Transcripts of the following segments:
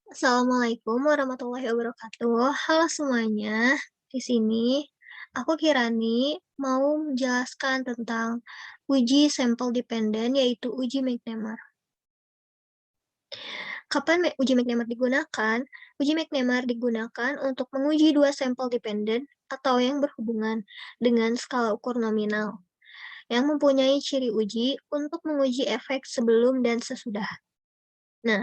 Assalamualaikum warahmatullahi wabarakatuh. Halo semuanya, di sini aku Kirani mau menjelaskan tentang uji sampel dependen yaitu uji McNemar. Kapan uji McNemar digunakan? Uji McNemar digunakan untuk menguji dua sampel dependen atau yang berhubungan dengan skala ukur nominal yang mempunyai ciri uji untuk menguji efek sebelum dan sesudah. Nah,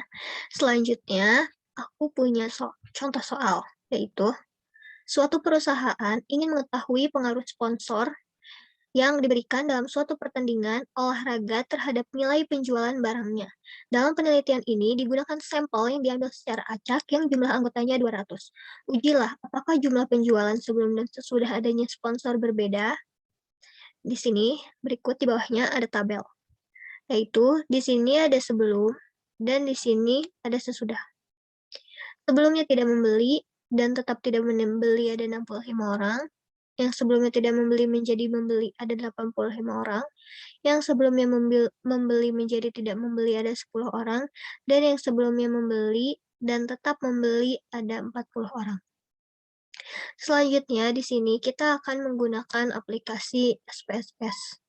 selanjutnya aku punya contoh soal, yaitu suatu perusahaan ingin mengetahui pengaruh sponsor yang diberikan dalam suatu pertandingan olahraga terhadap nilai penjualan barangnya. Dalam penelitian ini digunakan sampel yang diambil secara acak yang jumlah anggotanya 200. Ujilah apakah jumlah penjualan sebelum dan sesudah adanya sponsor berbeda. Di sini berikut di bawahnya ada tabel, yaitu di sini ada sebelum dan di sini ada sesudah. Sebelumnya tidak membeli dan tetap tidak membeli ada 65 orang, yang sebelumnya tidak membeli menjadi membeli ada 85 orang, yang sebelumnya membeli menjadi tidak membeli ada 10 orang, dan yang sebelumnya membeli dan tetap membeli ada 40 orang. Selanjutnya di sini kita akan menggunakan aplikasi SPSS.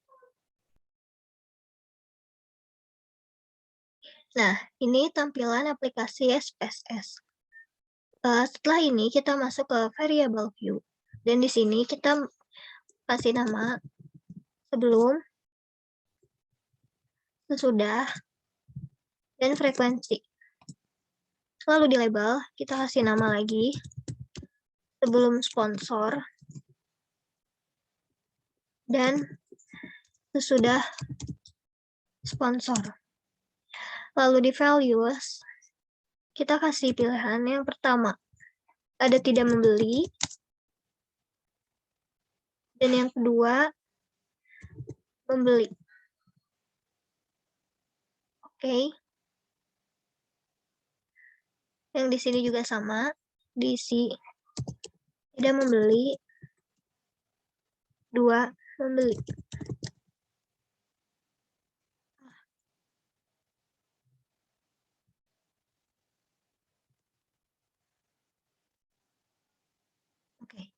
Nah, ini tampilan aplikasi SPSS. Setelah ini kita masuk ke variable view. Dan di sini kita kasih nama sebelum, sesudah, dan frekuensi. Lalu di label, kita kasih nama lagi, sebelum sponsor, dan sesudah sponsor. Lalu di values, kita kasih pilihan yang pertama, ada tidak membeli, dan yang kedua, membeli. Oke. Yang di sini juga sama, diisi tidak membeli, 2 membeli. Oke.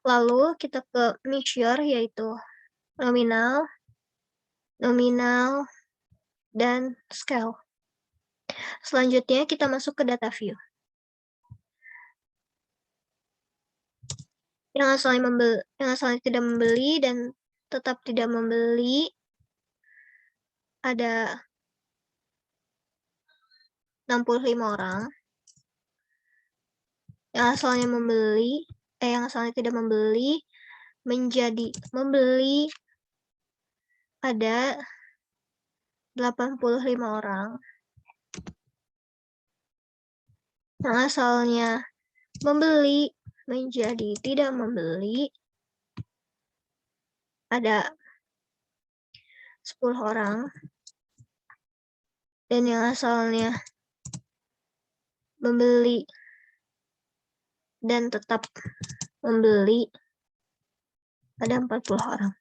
Lalu kita ke measure, yaitu nominal, dan scale. Selanjutnya kita masuk ke data view. Yang asalnya tidak membeli dan tetap tidak membeli ada 65 orang. Yang asalnya tidak membeli menjadi membeli ada 85 orang. Yang asalnya membeli menjadi tidak membeli ada 10 orang. Dan yang asalnya membeli dan tetap membeli ada 40 orang.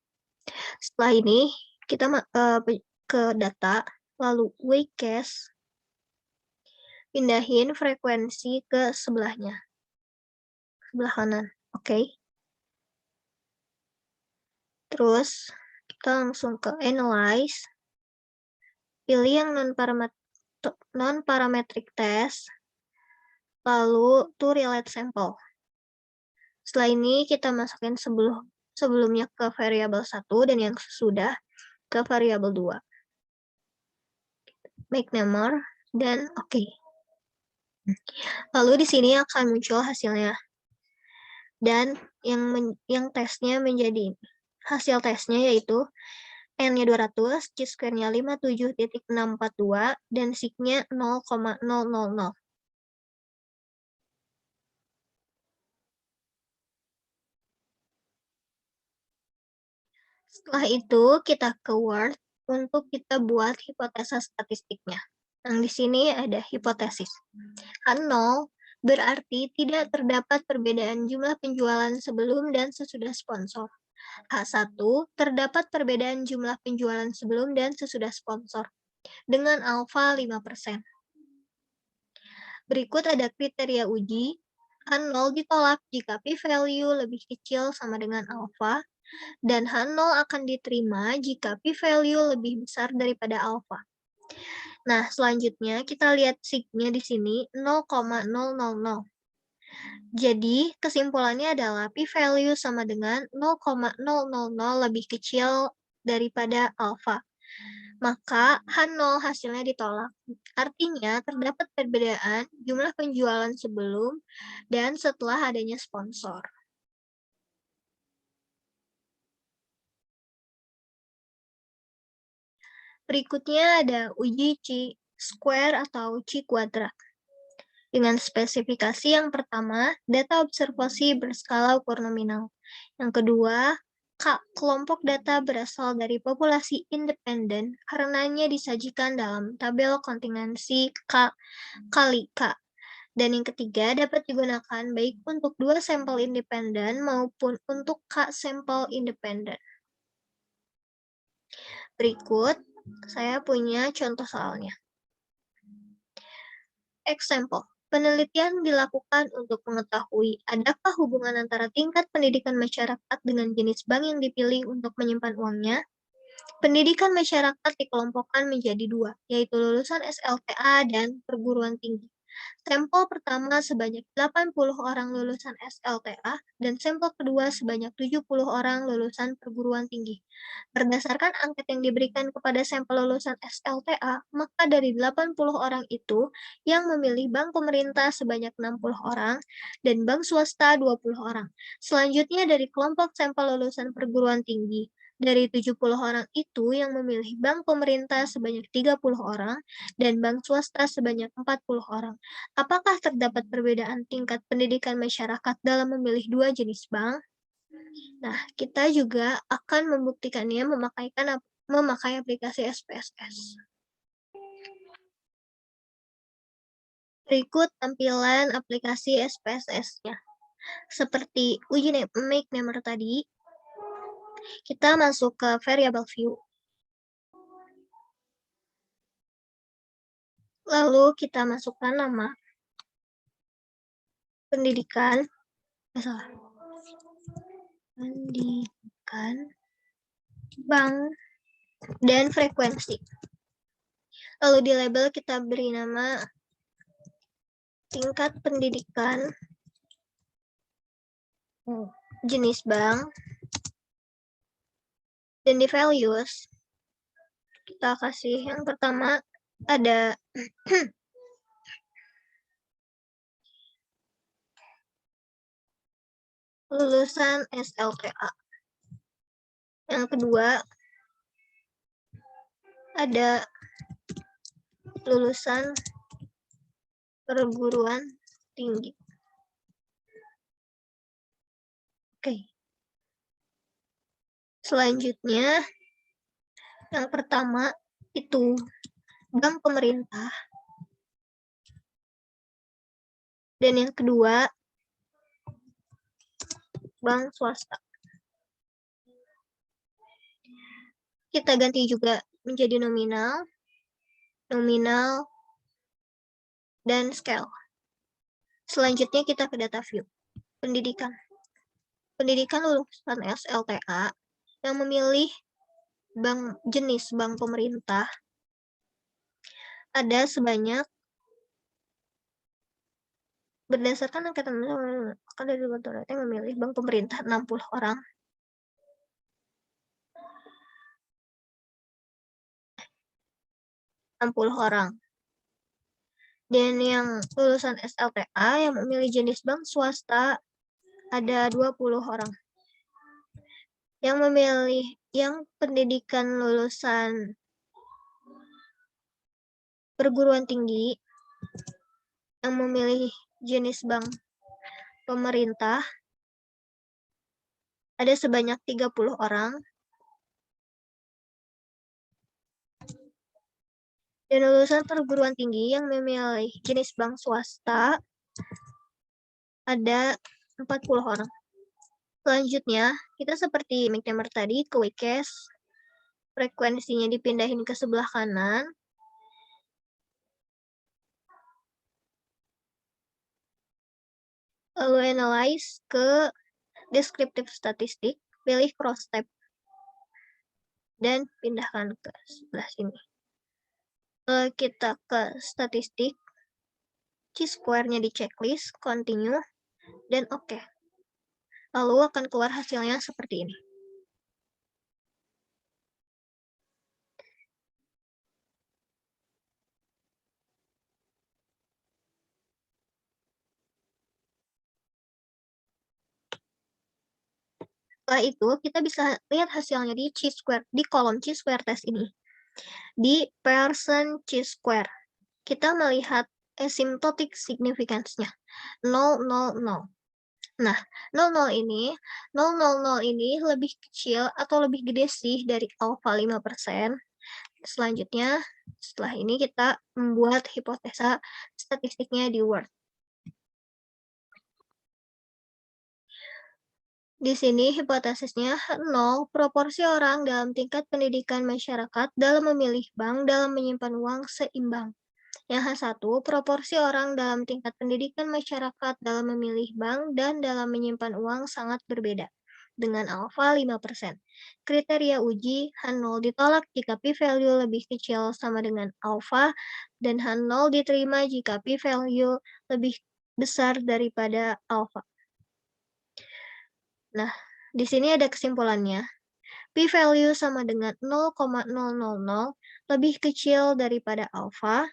Setelah ini kita ke data, lalu Waycast, pindahin frekuensi ke sebelahnya, sebelah kanan. Oke. Terus kita langsung ke Analyze, pilih yang non-parametric test, lalu to relate sample. Setelah ini kita masukin sebelumnya ke variabel 1 dan yang sudah ke variabel 2. McNemar dan oke. Lalu di sini akan muncul hasilnya. Dan yang tesnya menjadi hasil tesnya yaitu N-nya 200, chi-square-nya 57.642 dan sig-nya 0,000. Setelah itu kita ke Word untuk kita buat hipotesa statistiknya. Yang di sini ada hipotesis. H0 berarti tidak terdapat perbedaan jumlah penjualan sebelum dan sesudah sponsor. H1 terdapat perbedaan jumlah penjualan sebelum dan sesudah sponsor dengan alfa 5%. Berikut ada kriteria uji. H0 ditolak jika p-value lebih kecil sama dengan alfa, dan H0 akan diterima jika p-value lebih besar daripada alfa. Nah, selanjutnya kita lihat sig-nya di sini 0,000. Jadi, kesimpulannya adalah p-value sama dengan 0,000 lebih kecil daripada alfa. Maka H0 hasilnya ditolak. Artinya, terdapat perbedaan jumlah penjualan sebelum dan setelah adanya sponsor. Berikutnya ada uji chi-square atau chi-kuadrat. Dengan spesifikasi yang pertama, data observasi berskala ukur nominal. Yang kedua, kelompok data berasal dari populasi independen karenanya disajikan dalam tabel kontingensi K kali K. Dan yang ketiga, dapat digunakan baik untuk 2 sampel independen maupun untuk K sampel independen. Berikut, saya punya contoh soalnya. Example. Penelitian dilakukan untuk mengetahui adakah hubungan antara tingkat pendidikan masyarakat dengan jenis bank yang dipilih untuk menyimpan uangnya. Pendidikan masyarakat dikelompokkan menjadi 2, yaitu lulusan SLTA dan perguruan tinggi. Sampel pertama sebanyak 80 orang lulusan SLTA dan sampel kedua sebanyak 70 orang lulusan perguruan tinggi. Berdasarkan angket yang diberikan kepada sampel lulusan SLTA, maka dari 80 orang itu yang memilih bank pemerintah sebanyak 60 orang dan bank swasta 20 orang. Selanjutnya dari kelompok sampel lulusan perguruan tinggi, dari 70 orang itu yang memilih bank pemerintah sebanyak 30 orang dan bank swasta sebanyak 40 orang. Apakah terdapat perbedaan tingkat pendidikan masyarakat dalam memilih dua jenis bank? Nah, kita juga akan membuktikannya memakai aplikasi SPSS. Berikut tampilan aplikasi SPSS-nya. Seperti uji make number tadi, kita masuk ke variable view. Lalu kita masukkan nama pendidikan, pendidikan, bank, dan frekuensi. Lalu di label kita beri nama tingkat pendidikan, jenis bank, dan di values kita kasih yang pertama ada lulusan SLTA. Yang kedua ada lulusan perguruan tinggi. Oke. Selanjutnya, yang pertama itu bank pemerintah. Dan yang kedua, bank swasta. Kita ganti juga menjadi nominal, dan scale. Selanjutnya kita ke data view. Pendidikan. Pendidikan lulusan SLTA yang memilih jenis bank pemerintah ada sebanyak berdasarkan angkatan dari yang memilih bank pemerintah 60 orang. Dan yang lulusan SLTA yang memilih jenis bank swasta ada 20 orang. Yang pendidikan lulusan perguruan tinggi yang memilih jenis bank pemerintah ada sebanyak 30 orang. Dan lulusan perguruan tinggi yang memilih jenis bank swasta ada 40 orang. Selanjutnya, kita seperti make number tadi, ke WCAS, frekuensinya dipindahin ke sebelah kanan. Lalu analyze ke descriptive statistik, pilih cross tab, dan pindahkan ke sebelah sini. Kita ke statistik, chi-square-nya di checklist, continue, dan oke. Lalu akan keluar hasilnya seperti ini. Setelah itu, kita bisa lihat hasilnya di chi-square, di kolom chi-square test ini. Di Pearson chi-square, kita melihat asymptotic significance-nya, 0,00. Nah, 0,00 ini lebih kecil atau lebih gede sih dari alpha 5%. Selanjutnya, setelah ini kita membuat hipotesa statistiknya di Word. Di sini hipotesisnya 0, proporsi orang dalam tingkat pendidikan masyarakat dalam memilih bank dalam menyimpan uang seimbang. Yang H1, proporsi orang dalam tingkat pendidikan masyarakat dalam memilih bank dan dalam menyimpan uang sangat berbeda, dengan alfa 5%. Kriteria uji H0 ditolak jika p-value lebih kecil sama dengan alfa, dan H0 diterima jika p-value lebih besar daripada alfa. Nah, di sini ada kesimpulannya. P-value sama dengan 0,000 lebih kecil daripada alfa,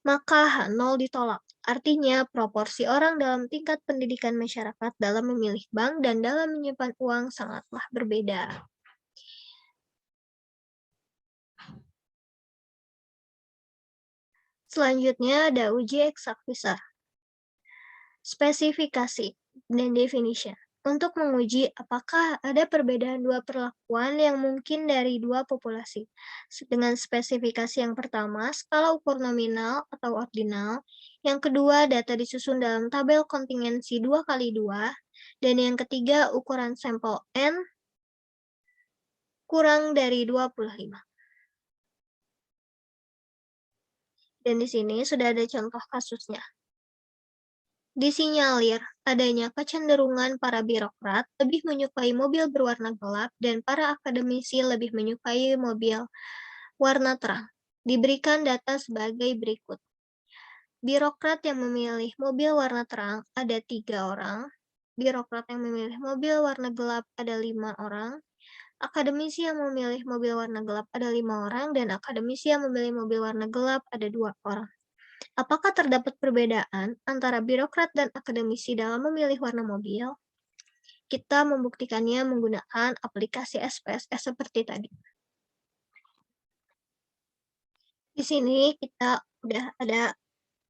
maka H0 ditolak. Artinya, proporsi orang dalam tingkat pendidikan masyarakat dalam memilih bank dan dalam menyimpan uang sangatlah berbeda. Selanjutnya ada uji eksak besar. Spesifikasi dan definition. Untuk menguji apakah ada perbedaan dua perlakuan yang mungkin dari dua populasi. Dengan spesifikasi yang pertama, skala ukur nominal atau ordinal. Yang kedua, data disusun dalam tabel kontingensi 2x2. Dan yang ketiga, ukuran sampel N kurang dari 25. Dan di sini sudah ada contoh kasusnya. Disinyalir adanya kecenderungan para birokrat lebih menyukai mobil berwarna gelap dan para akademisi lebih menyukai mobil warna terang. Diberikan data sebagai berikut. Birokrat yang memilih mobil warna terang ada 3 orang. Birokrat yang memilih mobil warna gelap ada 5 orang. Akademisi yang memilih mobil warna gelap ada 5 orang. Dan akademisi yang memilih mobil warna gelap ada 2 orang. Apakah terdapat perbedaan antara birokrat dan akademisi dalam memilih warna mobil? Kita membuktikannya menggunakan aplikasi SPSS seperti tadi. Di sini kita udah ada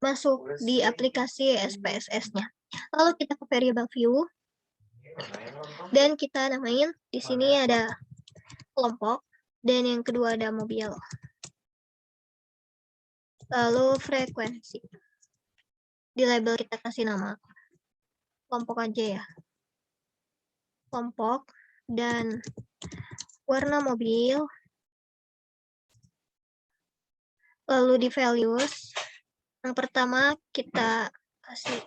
masuk di aplikasi SPSS-nya. Lalu kita ke variable view dan kita namain di sini ada kelompok dan yang kedua ada mobil. Lalu frekuensi. Di label kita kasih nama kelompok aja ya. Kelompok dan warna mobil. Lalu di values, yang pertama kita kasih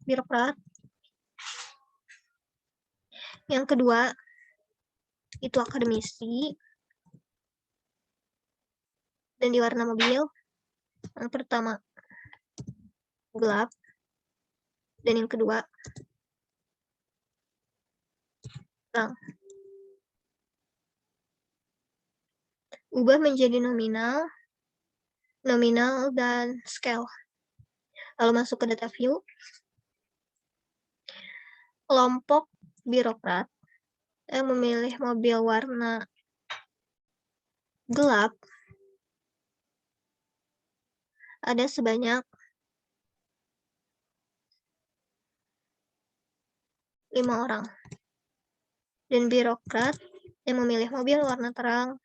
birokrat. Yang kedua itu akademisi. Dan di warna mobil, yang pertama gelap. Dan yang kedua terang. Ubah menjadi nominal, dan scale. Lalu masuk ke data view. Kelompok birokrat yang memilih mobil warna gelap ada sebanyak 5 orang. Dan birokrat yang memilih mobil warna terang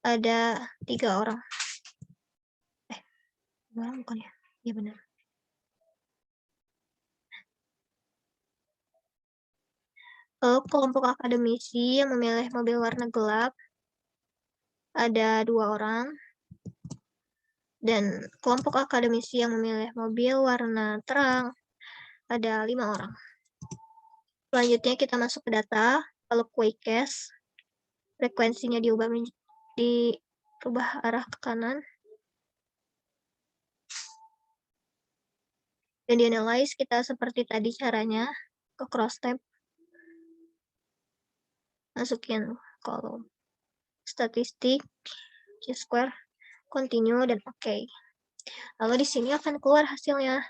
ada 3 orang. Bukan ya? Iya benar. Kelompok akademisi yang memilih mobil warna gelap ada 2 orang. Dan kelompok akademisi yang memilih mobil warna terang ada 5 orang. Selanjutnya kita masuk ke data, lalu Quickcast, frekuensinya dirubah arah ke kanan, dan di-analyze kita seperti tadi caranya, ke cross tab, masukin kolom statistik, chi-square, continue, dan oke. Lalu di sini akan keluar hasilnya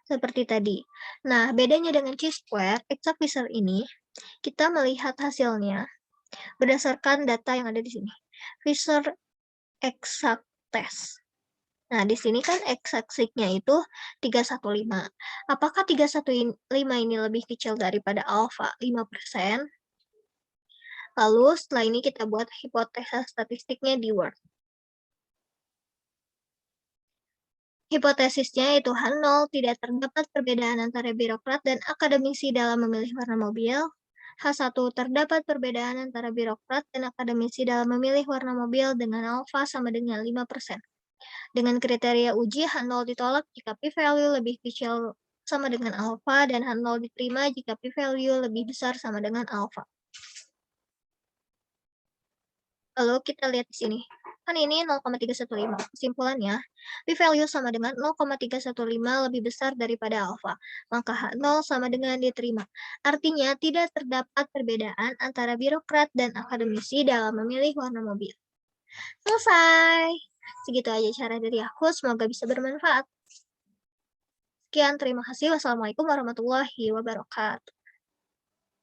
seperti tadi. Nah, bedanya dengan chi-square, exact result ini kita melihat hasilnya berdasarkan data yang ada di sini. Fisher exact test. Nah, di sini kan x-axis-nya itu 315. Apakah 315 ini lebih kecil daripada alfa 5%? Lalu setelah ini kita buat hipotesa statistiknya di Word. Hipotesisnya yaitu H0 tidak terdapat perbedaan antara birokrat dan akademisi dalam memilih warna mobil. H1 terdapat perbedaan antara birokrat dan akademisi dalam memilih warna mobil dengan alfa sama dengan 5%. Dengan kriteria uji, H0 ditolak jika p-value lebih kecil sama dengan alfa dan H0 diterima jika p-value lebih besar sama dengan alfa. Lalu kita lihat di sini. Kan ini 0,315. Kesimpulannya, p-value sama dengan 0,315 lebih besar daripada alfa. Maka H0 sama dengan diterima. Artinya tidak terdapat perbedaan antara birokrat dan akademisi dalam memilih warna mobil. Selesai. Segitu aja cara dari aku, semoga bisa bermanfaat. Sekian, terima kasih. Wassalamualaikum warahmatullahi wabarakatuh.